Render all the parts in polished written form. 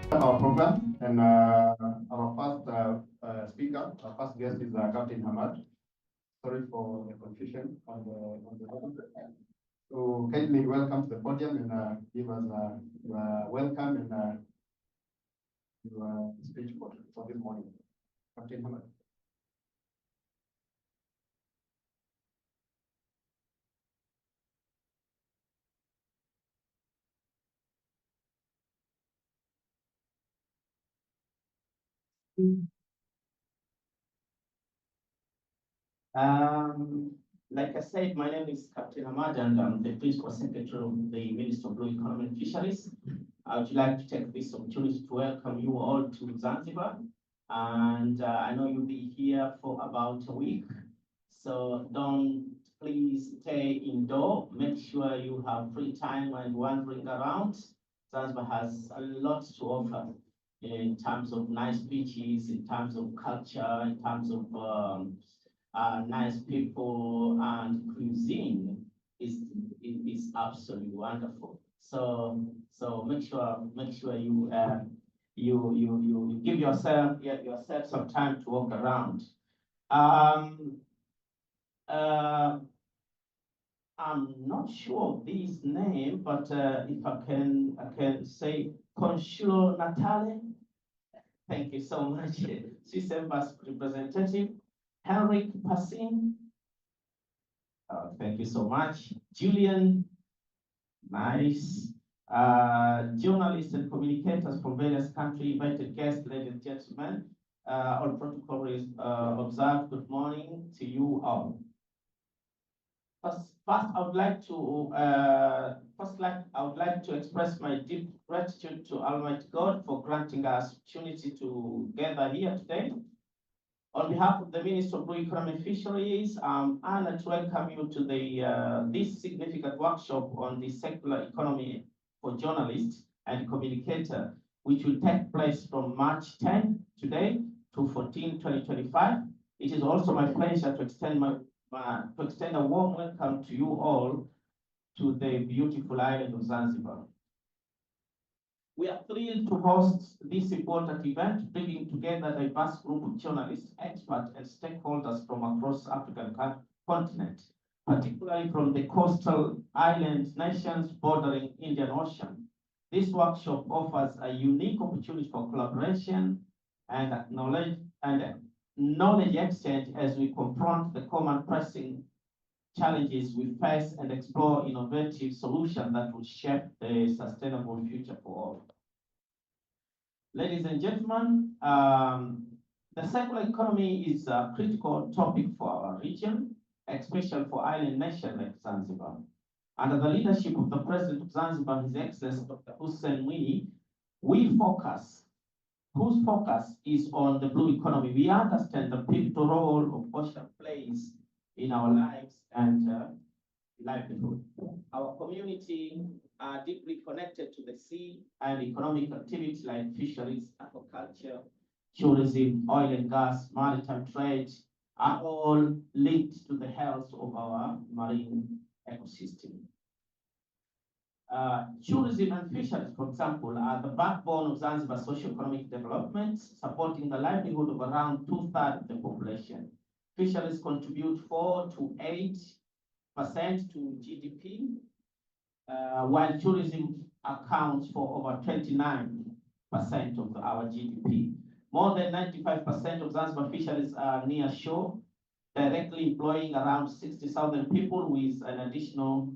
Our program, and our first speaker, our first guest is Captain Hamad. Sorry for the confusion on the so kindly welcome to the podium and give us your welcome and your speech for this morning. Captain Hamad. Like I said, my name is Captain Ahmad, and I'm the Principal Secretary of the Ministry of Blue Economy and Fisheries. I would like to take this opportunity to welcome you all to Zanzibar. And I know you'll be here for about a week. So don't please stay indoor. Make sure you have free time when wandering around. Zanzibar has a lot to offer in terms of nice beaches, in terms of culture, in terms of nice people, and cuisine is absolutely wonderful. So make sure you you give yourself some time to walk around. I'm not sure of this name, but if I can say Consulo Natale. Thank you so much, Swiss Embassy representative. Henrik Passin. Thank you so much. Julian, nice. Journalists and communicators from various countries, invited guests, ladies and gentlemen. All protocol is observed. Good morning to you all. First, I would like to express my deep gratitude to Almighty God for granting us opportunity to gather here today. On behalf of the Ministry of Blue Economy and Fisheries, I'm honored to welcome you to this significant workshop on the circular economy for journalists and communicator, which will take place from March 10 today to 14, 2025. It is also my pleasure to extend a warm welcome to you all to the beautiful island of Zanzibar. We are thrilled to host this important event, bringing together a diverse group of journalists, experts, and stakeholders from across the African continent, particularly from the coastal island nations bordering Indian Ocean. This workshop offers a unique opportunity for collaboration and knowledge exchange as we confront the common pressing challenges we face and explore innovative solutions that will shape a sustainable future for all. Ladies and gentlemen, the circular economy is a critical topic for our region, especially for island nations like Zanzibar. Under the leadership of the President of Zanzibar, His Excellency Dr. Hussein Mwinyi, whose focus is on the blue economy. We understand the pivotal role of ocean plays in our lives and livelihood. Our community are deeply connected to the sea, and economic activities like fisheries, aquaculture, tourism, oil and gas, maritime trade are all linked to the health of our marine ecosystem. Tourism and fisheries, for example, are the backbone of Zanzibar's socio-economic development, supporting the livelihood of around 2/3 of the population. Fisheries contribute 4 to 8% to GDP, while tourism accounts for over 29% of our GDP. More than 95% of Zanzibar fisheries are near shore, directly employing around 60,000 people, with an additional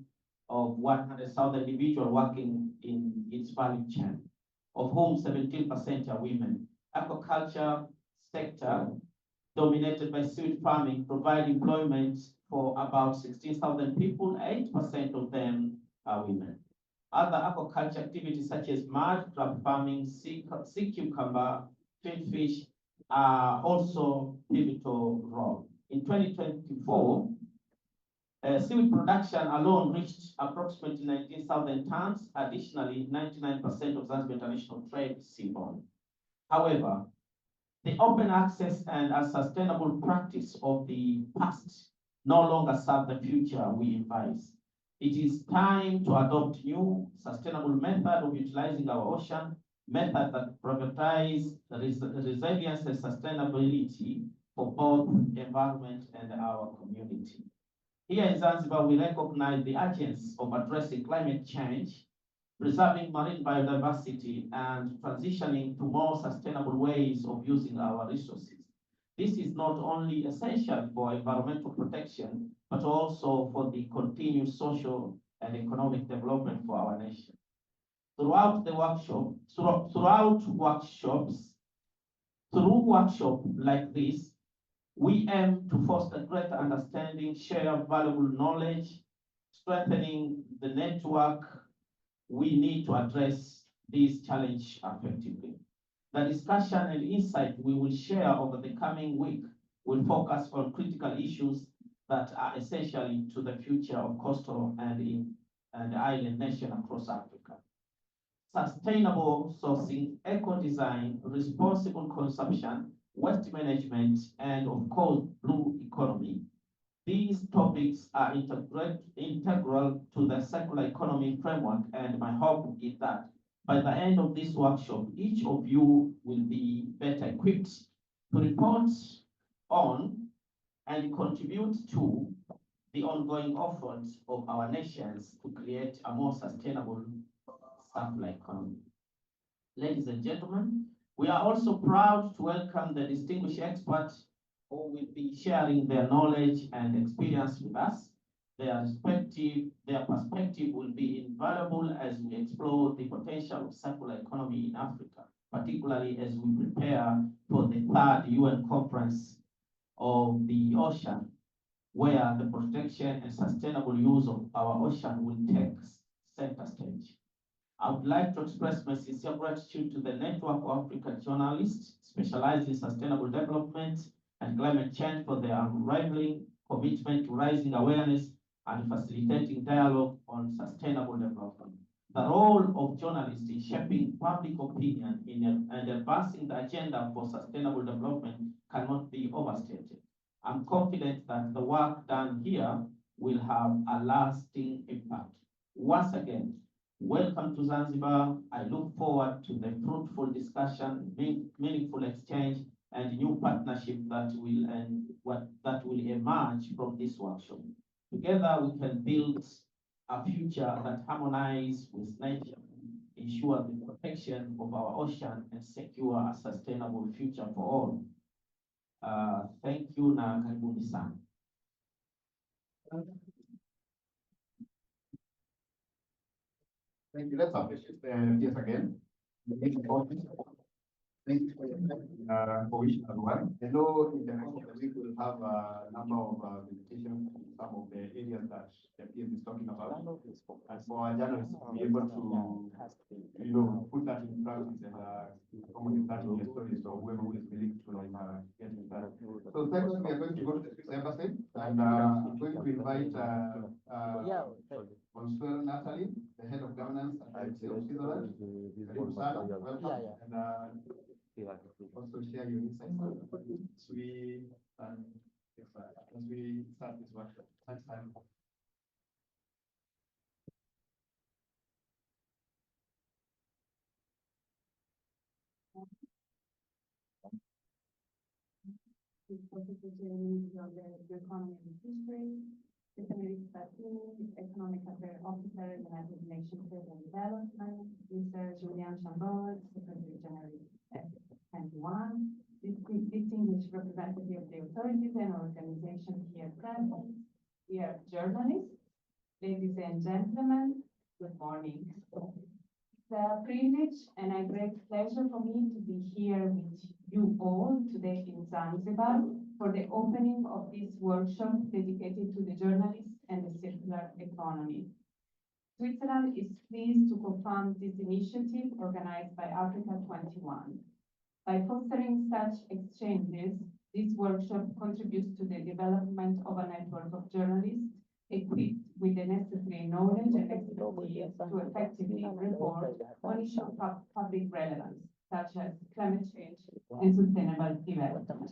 of 100,000 individuals working in its value chain, of whom 17% are women. Aquaculture sector, dominated by seaweed farming, provide employment for about 16,000 people. 8% of them are women. Other aquaculture activities such as mud crab farming, sea cucumber, finfish are also pivotal role. In 2024, seaweed production alone reached approximately 19,000 tons. Additionally, 99% of Zanzibar international trade is seaborne. However, the open access and a sustainable practice of the past no longer serve the future we advise. It is time to adopt new sustainable method of utilizing our ocean, methods that prioritize resilience and sustainability for both environment and our community. Here in Zanzibar, we recognize the urgency of addressing climate change, preserving marine biodiversity, and transitioning to more sustainable ways of using our resources. This is not only essential for environmental protection, but also for the continued social and economic development for our nation. Through workshops like this, we aim to foster greater understanding, share valuable knowledge, strengthening the network we need to address these challenges effectively. The discussion and insight we will share over the coming week will focus on critical issues that are essential to the future of coastal and island nations across Africa. Sustainable sourcing, eco-design, responsible consumption, waste management, and of course, blue economy. These topics are integral to the circular economy framework, and my hope is that by the end of this workshop, each of you will be better equipped to report on and contribute to the ongoing efforts of our nations to create a more sustainable circular economy. Ladies and gentlemen, we are also proud to welcome the distinguished experts who will be sharing their knowledge and experience with us. Their perspective will be invaluable as we explore the potential of circular economy in Africa, particularly as we prepare for the third UN conference of the ocean, where the protection and sustainable use of our ocean will take center stage. I would like to express my sincere gratitude to the Network of African Journalists specializing in sustainable development and climate change for their unrivaling commitment to raising awareness and facilitating dialogue on sustainable development. The role of journalists in shaping public opinion and advancing the agenda for sustainable development cannot be overstated. I'm confident that the work done here will have a lasting impact. Once again, welcome to Zanzibar. I look forward to the fruitful discussion, meaningful exchange, and new partnership that will emerge from this workshop. Together, we can build a future that harmonizes with nature, ensure the protection of our ocean, and secure a sustainable future for all. Thank you na karibuni sana. Thank you. Let's appreciate yes again. Thank you for your time, for wishing everyone. I know in the rest of the week we'll have a number of visitations to some of the areas that the PM is talking about. And for our journalists to be able to, put that in practice and communicate that in your stories, so whoever is willing to get in that. So second, we are going to go to the Swiss Embassy, and I'm going to invite Consuelo Natalie, the head of governance at Switzerland. Welcome. And also share your insights as we start this workshop. Thanks, Simon. The economy and history. Economic Affairs Officer, United Nations Trade and Development, Mr. Julian Chambord, Secretary General 21, distinguished representative of the authorities and organizations here present. We are journalists, ladies and gentlemen, good morning. It's a privilege and a great pleasure for me to be here with you all today in Zanzibar for the opening of this workshop dedicated to the journalists and the circular economy. Switzerland is pleased to co-fund this initiative organized by Africa 21. By fostering such exchanges, this workshop contributes to the development of a network of journalists equipped with the necessary knowledge and expertise to effectively report on issues of public relevance, such as climate change and sustainable development.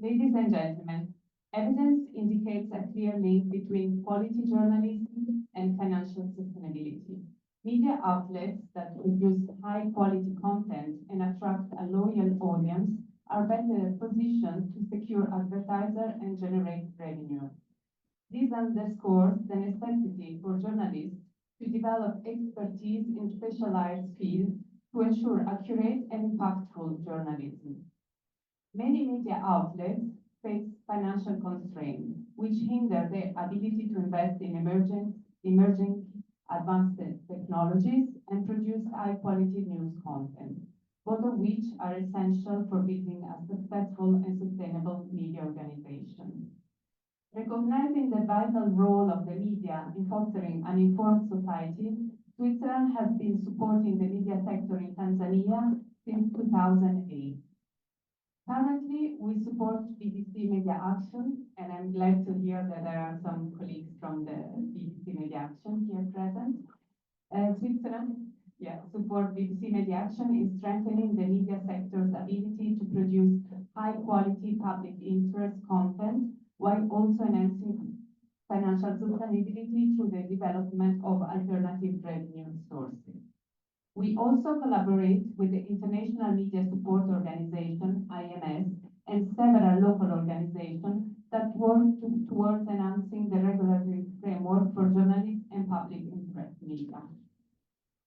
Ladies and gentlemen, evidence indicates a clear link between quality journalism and financial sustainability. Media outlets that produce high-quality content and attract a loyal audience are better positioned to secure advertiser and generate revenue. This underscores the necessity for journalists to develop expertise in specialized fields to ensure accurate and impactful journalism. Many media outlets face financial constraints, which hinder their ability to invest in emerging advanced technologies and produce high-quality news content, both of which are essential for building a successful and sustainable media organization. Recognizing the vital role of the media in fostering an informed society, Switzerland has been supporting the media sector in Tanzania since 2008. Currently, we support BBC Media Action, and I'm glad to hear that there are some colleagues from the BBC Media Action here present. Switzerland, support BBC Media Action in strengthening the media sector's ability to produce high-quality public interest content, while also enhancing financial sustainability through the development of alternative revenue sources. We also collaborate with the International Media Support Organization, IMS, and several local organizations that work towards enhancing the regulatory framework for journalists and public interest media.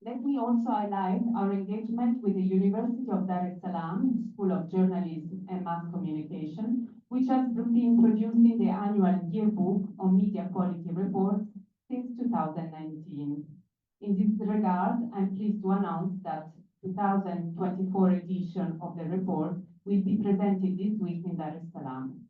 Let me also highlight our engagement with the University of Dar es Salaam School of Journalism and Mass Communication, which has been producing the annual yearbook on media quality reports since 2019. In this regard, I'm pleased to announce that 2024 edition of the report will be presented this week in Dar es Salaam.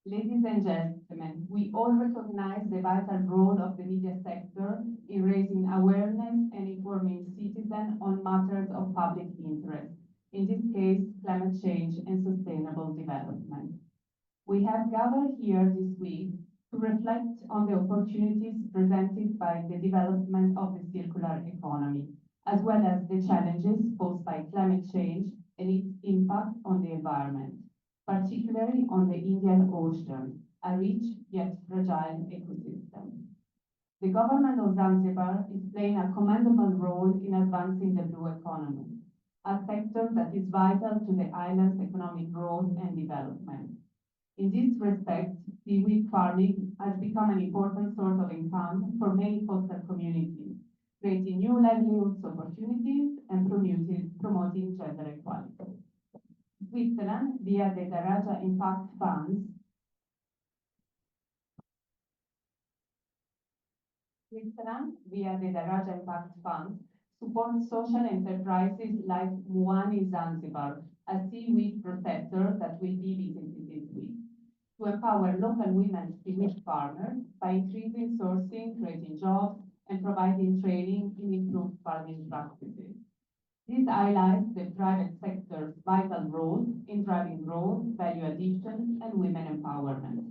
Ladies and gentlemen, we all recognize the vital role of the media sector in raising awareness and informing citizens on matters of public interest, in this case, climate change and sustainable development. We have gathered here this week to reflect on the opportunities presented by the development of the circular economy, as well as the challenges posed by climate change and its impact on the environment, particularly on the Indian Ocean, a rich yet fragile ecosystem. The government of Zanzibar is playing a commendable role in advancing the blue economy, a sector that is vital to the island's economic growth and development. In this respect, seaweed farming has become an important source of income for many coastal communities, creating new livelihoods opportunities and promoting gender equality. Switzerland, via the Daraja Impact Funds, supports social enterprises like Muani Zanzibar, a seaweed processor that will be visited this week, to empower local women seaweed farmers by increasing sourcing, creating jobs, and providing training in improved farming practices. This highlights the private sector's vital role in driving growth, value addition, and women empowerment.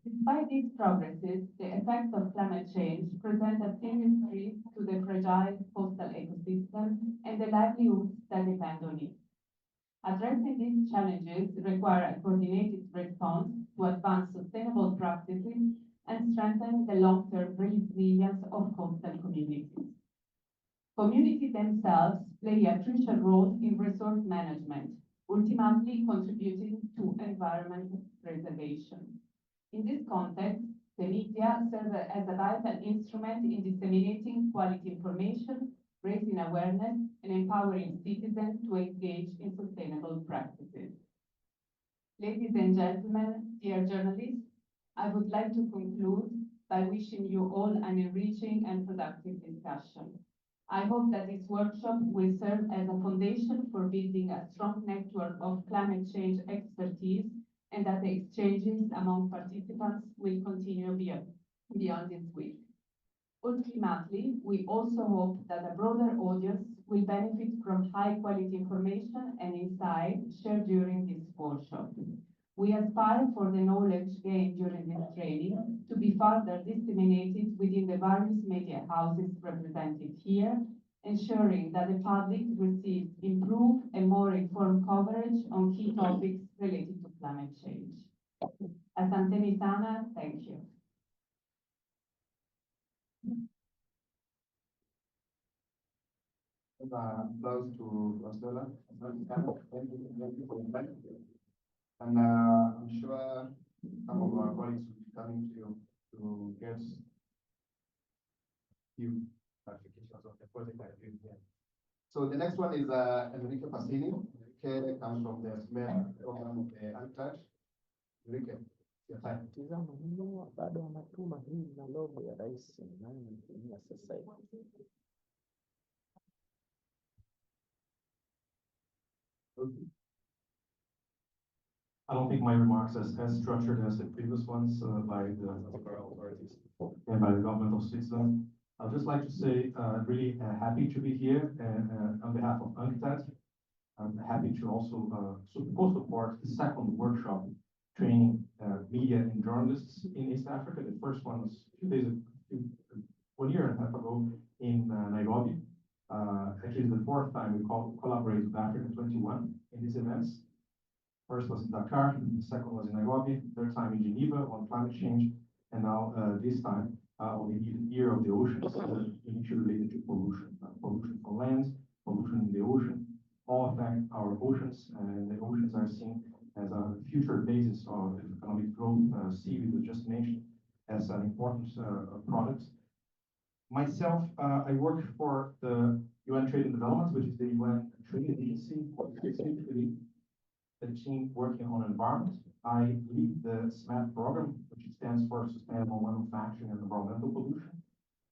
Despite these progresses, the effects of climate change present a serious risk to the fragile coastal ecosystem and the livelihoods that depend on it. Addressing these challenges require a coordinated response to advance sustainable practices and strengthen the long-term resilience of coastal communities. Communities themselves play a crucial role in resource management, ultimately contributing to environment preservation. In this context, the media serve as a vital instrument in disseminating quality information, raising awareness, and empowering citizens to engage in sustainable practices. Ladies and gentlemen, dear journalists, I would like to conclude by wishing you all an enriching and productive discussion. I hope that this workshop will serve as a foundation for building a strong network of climate change expertise, and that the exchanges among participants will continue beyond this week. Ultimately, we also hope that a broader audience will benefit from high-quality information and insight shared during this workshop. We aspire for the knowledge gained during this training to be further disseminated within the various media houses represented here, ensuring that the public receives improved and more informed coverage on key topics related to climate change. Asante sana, thank you. applause to Rosella. Thank you for inviting me. And I'm sure some of our colleagues will be coming to you to get few clarifications of the project I did here. So the next one is Enrique Passini. Enrique comes from the SMEP program of the UNCTAD. Enrique, your time. Tizama nyuma bado wanatuma hii na logo ya rais nayotumia sasa hivi. Okay. I don't think my remarks as structured as the previous ones by the Zanzibar authorities and by the government of Switzerland. I'd just like to say really happy to be here and on behalf of UNCTAD. I'm happy to also support the second workshop training media and journalists in East Africa. The first one was 1 year and a half ago in Nairobi. Actually, the fourth time we collaborated with Africa 21 in these events. First was in Dakar, the second was in Nairobi, third time in Geneva on climate change, and now this time on the year of the oceans, initially related to pollution. Pollution from land, pollution in the ocean, all affect our oceans, and the oceans are seen as a future basis of economic growth. Seaweed was just mentioned as an important product. Myself, I work for the UN Trade and Development, which is the UN trade agency, specifically the team working on environment. I lead the SMEP program, which stands for Sustainable Manufacturing and Environmental Pollution.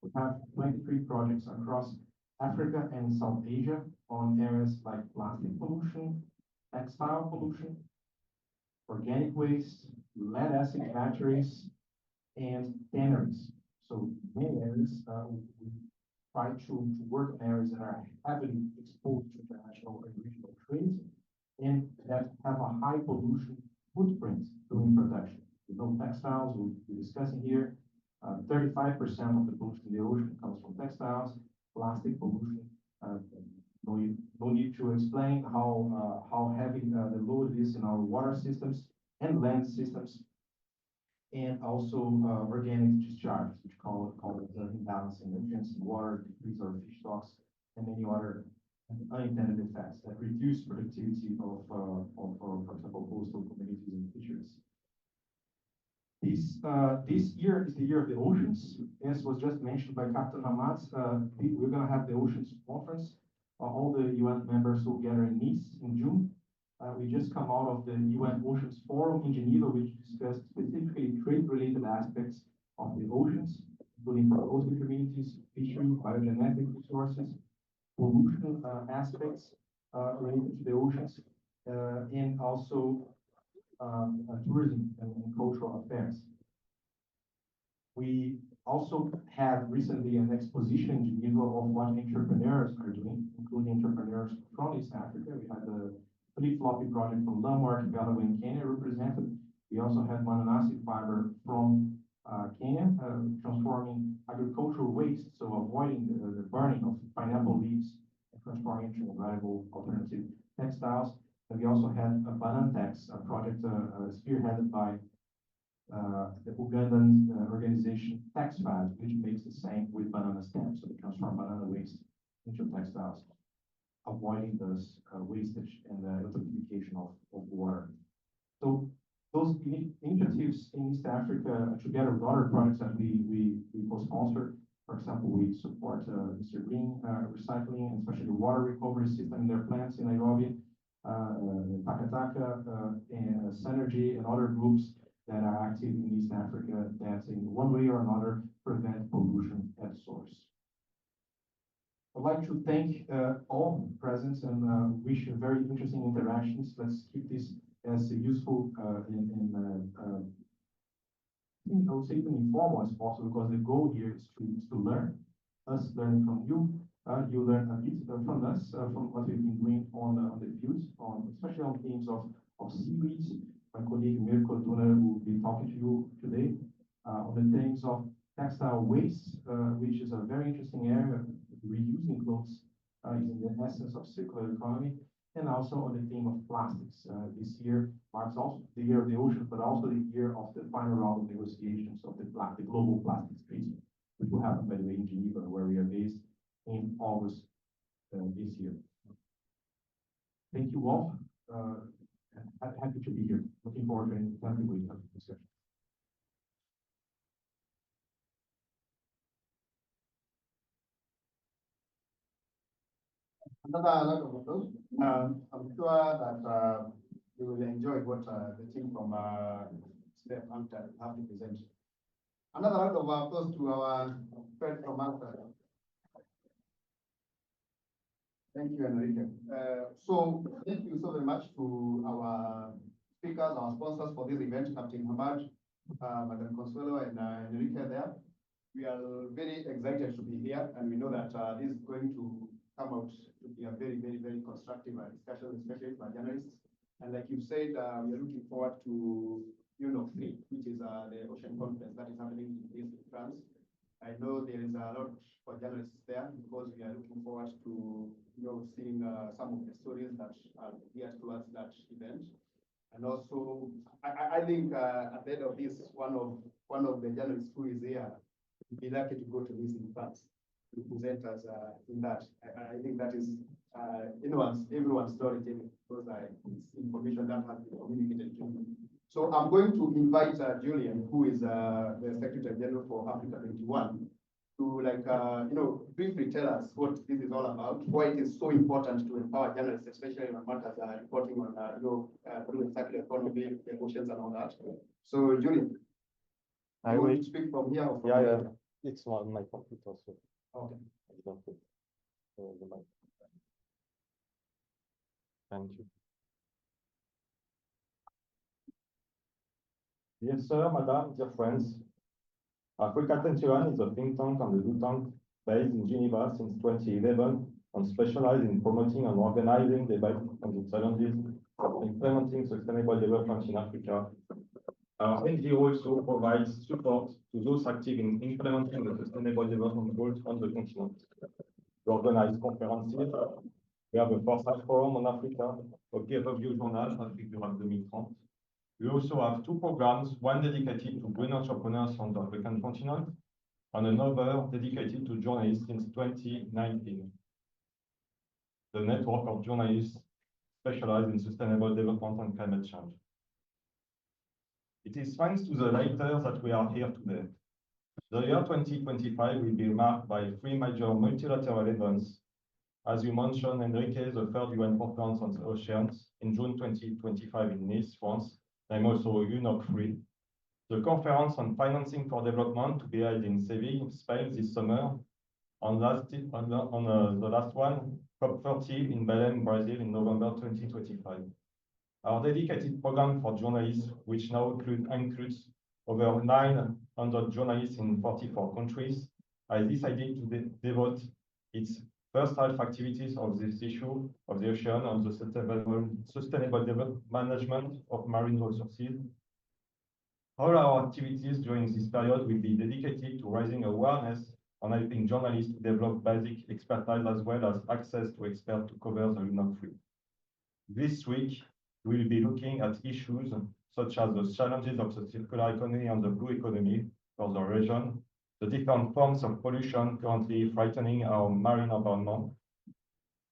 We have 23 projects across Africa and South Asia on areas like plastic pollution, textile pollution, organic waste, lead acid batteries, and tanneries. So many areas we try to work in areas that are heavily exposed to international and regional trade and that have a high pollution footprint during production. You know, textiles, we'll be discussing here, 35% of the pollution in the ocean comes from textiles, plastic pollution. No need to explain how heavy the load is in our water systems and land systems, and also organic discharge, which call it the imbalance in nutrients in water, decrease our fish stocks, and many other unintended effects that reduce productivity of for example, coastal communities and fisheries. This year is the year of the oceans. As was just mentioned by Captain Hamad, we're going to have the Oceans Conference. All the UN members will gather in Nice in June. We just come out of the UN Oceans Forum in Geneva, which discussed specifically trade-related aspects of the oceans, including for coastal communities, fishery, biogenetic resources, pollution aspects related to the oceans, and also tourism and cultural affairs. We also had recently an exposition in Geneva of what entrepreneurs are doing, including entrepreneurs from East Africa. We had the flip-floppy project from Landmark Galloway in Kenya represented. We also had Mananasi fiber from Kenya, transforming agricultural waste, so avoiding the burning of pineapple leaves and transforming into valuable alternative textiles. And we also had a Banantex, a project spearheaded by the Ugandan organization TexFad, which makes the same with banana stems. So they transform banana waste into textiles, avoiding this wastage and the eutrophication of water. So those initiatives in East Africa, together with other projects that we co-sponsor, for example, we support Mr. Green recycling, and especially the water recovery system in their plants in Nairobi, Takataka, and Synergy, and other groups that are active in East Africa that in one way or another prevent pollution at source. I'd like to thank all present and wish you very interesting interactions. Let's keep this as useful and I would say even informal as possible, because the goal here is to learn, us learning from you, you learn a bit from us, from what we've been doing on the fields, especially on themes of seaweeds. My colleague Mirko Duna will be talking to you today on the themes of textile waste, which is a very interesting area. Reusing clothes is in the essence of circular economy, and also on the theme of plastics. This year marks also the year of the ocean, but also the year of the final round of negotiations of the Global Plastics Treaty, which will happen, by the way, in Geneva, where we are based in August this year. Thank you all. Happy to be here. Looking forward to having a discussion. Another round of applause. I'm sure that you will enjoy what the team from SMEP UNCTAD have to present. Another round of applause to our friend from UNCTAD. Thank you, Enrique. So thank you so very much to our speakers, our sponsors for this event, Captain Hamad, Madam Consuelo, and Enrique there. We are very excited to be here, and we know that this is going to come out to be a very, very, very constructive discussion, especially for journalists. And like you said, we are looking forward to UNCTAD, which is the ocean conference that is happening in France. I know there is a lot for journalists there because we are looking forward to seeing some of the stories that are geared towards that event. And also, I think at the end of this, one of the journalists who is here will be lucky to go to this in France to present us in that. I think that is everyone's storytelling because it's information that has been communicated to me. So I'm going to invite Julian, who is the Secretary General for Africa 21, to briefly tell us what this is all about, why it is so important to empower journalists, especially when matters are reporting on through the circular economy, the oceans and all that. So Julian, I you want will. to speak from here or from Yeah, there? it's on my computer, so Okay. I don't put the mic. Thank you. Dear sir, madam, dear friends, Africa 21 is a think tank and a do tank based in Geneva since 2011 and specialized in promoting and organizing debate on the challenges of implementing sustainable development in Africa. Our NGO also provides support to those active in implementing the sustainable development goals on the continent. We organize conferences. We have a Foresight Forum on Africa, a peer review journal, Afrique Durable 2030. We also have two programs, one dedicated to green entrepreneurs on the African continent, and another dedicated to journalists since 2019. The network of journalists specialized in sustainable development and climate change. It is thanks to the latter that we are here today. The year 2025 will be marked by three major multilateral events. As you mentioned, Enrique, the third UN Conference on the Oceans in June 2025 in Nice, France. I'm also UNCTAD. The Conference on Financing for Development to be held in Seville, Spain this summer. The last one, COP30 in Belém, Brazil in November 2025. Our dedicated program for journalists, which now includes over 900 journalists in 44 countries, has decided to devote its first half activities of this issue of the ocean on the sustainable management of marine resources. All our activities during this period will be dedicated to raising awareness and helping journalists to develop basic expertise as well as access to experts to cover the UNCTAD. This week, we'll be looking at issues such as the challenges of the circular economy and the blue economy for the region, the different forms of pollution currently frightening our marine environment,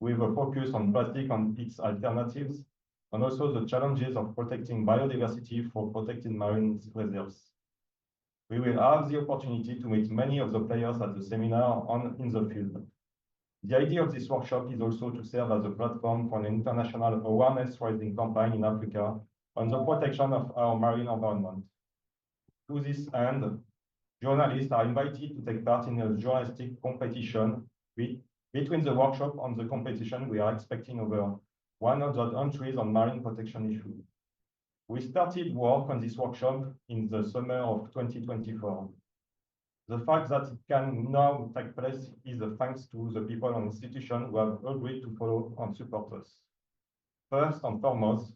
with a focus on plastic and its alternatives, and also the challenges of protecting biodiversity for protected marine reserves. We will have the opportunity to meet many of the players at the seminar and in the field. The idea of this workshop is also to serve as a platform for an international awareness-raising campaign in Africa on the protection of our marine environment. To this end, journalists are invited to take part in a journalistic competition. Between the workshop and the competition, we are expecting over 100 entries on marine protection issues. We started work on this workshop in the summer of 2024. The fact that it can now take place is thanks to the people and institutions who have agreed to follow and support us. First and foremost,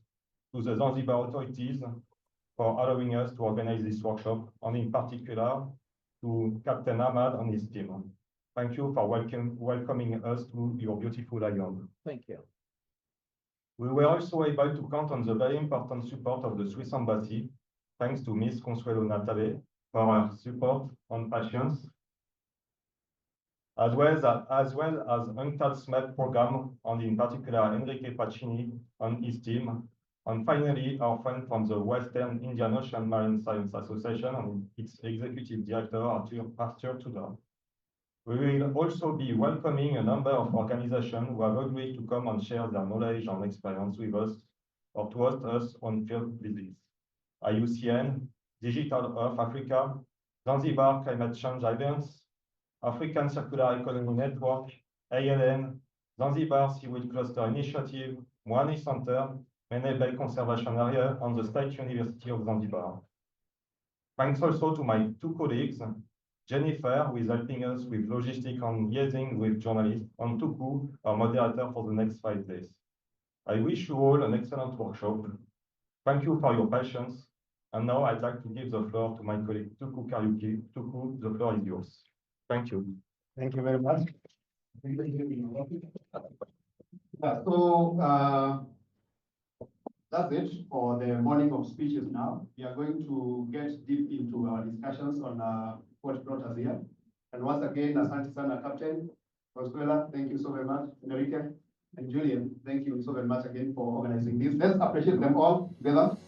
to the Zanzibar authorities for allowing us to organize this workshop, and in particular, to Captain Ahmad and his team. Thank you for welcoming us to your beautiful island. Thank you. We were also able to count on the very important support of the Swiss Embassy, thanks to Ms. Consuelo Natale for her support and patience. as well as UNCTAD SMEP program, and in particular Enrique Pacini and his team. And finally, our friend from the Western Indian Ocean Marine Science Association and its executive director, Arthur Tudor. We will also be welcoming a number of organizations who have agreed to come and share their knowledge and experience with us or to host us on field visits. IUCN, Digital Earth Africa, Zanzibar Climate Change Alliance, African Circular Economy Network, ALN, Zanzibar Seaweed Cluster Initiative, Mwani Center, Mene Bay Conservation Area, and the State University of Zanzibar. Thanks also to my two colleagues, Jennifer, who is helping us with logistics and liaising with journalists, and Tuku, our moderator for the next 5 days. I wish you all an excellent workshop. Thank you for your patience. And now I'd like to give the floor to my colleague, Tuku Kariuki. Tuku, the floor is yours. Thank you. Thank you very much. That's it for the morning of speeches now. We are going to get deep into our discussions on what brought us here. And once again, Asante Sana, Captain Rosquella, thank you so very much. Enrique and Julian, thank you so very much again for organizing this. Let's appreciate them all together.